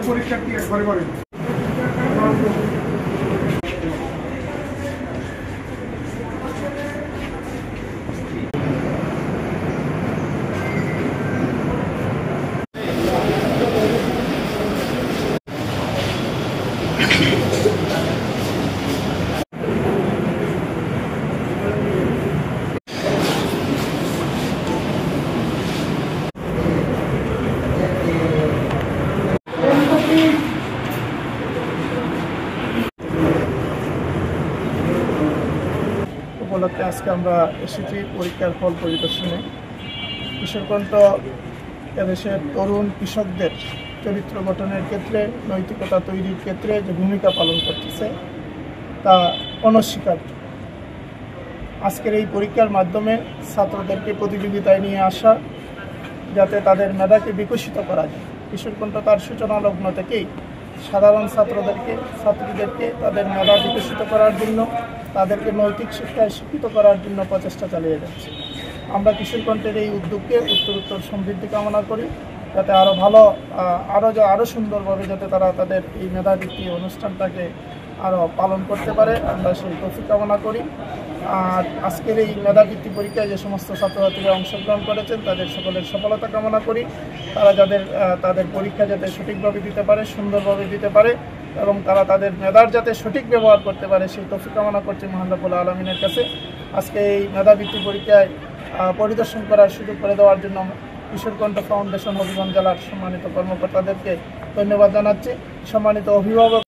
পরীক্ষার্থী ঘরে ঘরে উপলক্ষে আজকে আমরা এসেছি পরীক্ষার ফল পরিদর্শনে। কিশোরকণ্ঠ এদেশের তরুণ কৃষকদের চরিত্র গঠনের ক্ষেত্রে, নৈতিকতা তৈরির ক্ষেত্রে যে ভূমিকা পালন করতেছে তা অনস্বীকার্য। আজকের এই পরীক্ষার মাধ্যমে ছাত্রদেরকে প্রতিযোগিতায় নিয়ে আসা, যাতে তাদের মেধাকে বিকশিত করা যায়। কিশোরকণ্ঠ তার সূচনা লগ্ন থেকেই সাধারণ ছাত্রীদেরকে তাদের মেধা বিকশিত করার জন্য, তাদেরকে নৈতিক শিক্ষায় শিক্ষিত করার জন্য প্রচেষ্টা চালিয়ে যাচ্ছে। আমরা কিশোরকণ্ঠের এই উদ্যোগকে উত্তরোত্তর সমৃদ্ধি কামনা করি, যাতে আরও ভালো, আরও সুন্দরভাবে যাতে তারা তাদের এই মেধাবৃত্তি অনুষ্ঠানটাকে আরও পালন করতে পারে, আমরা সেই তৌফিক কামনা করি। আর আজকের এই মেধাবৃত্তি পরীক্ষায় যে সমস্ত ছাত্রছাত্রীরা অংশগ্রহণ করেছেন তাদের সকলের সফলতা কামনা করি। তারা তাদের পরীক্ষা যাতে সঠিকভাবে দিতে পারে, সুন্দরভাবে দিতে পারে এবং তারা তাদের মেধার যাতে সঠিক ব্যবহার করতে পারে সেই তৌফিক কামনা করছি মহান রব্বুল আলামিনের কাছে। আজকে এই মেধাবৃত্তি পরীক্ষায় পরিদর্শন করার সুযোগ করে দেওয়ার জন্য কিশোরকণ্ঠ ফাউন্ডেশন হবিগঞ্জ জেলার সম্মানিত কর্মকর্তাদেরকে ধন্যবাদ জানাচ্ছি। সম্মানিত অভিভাবক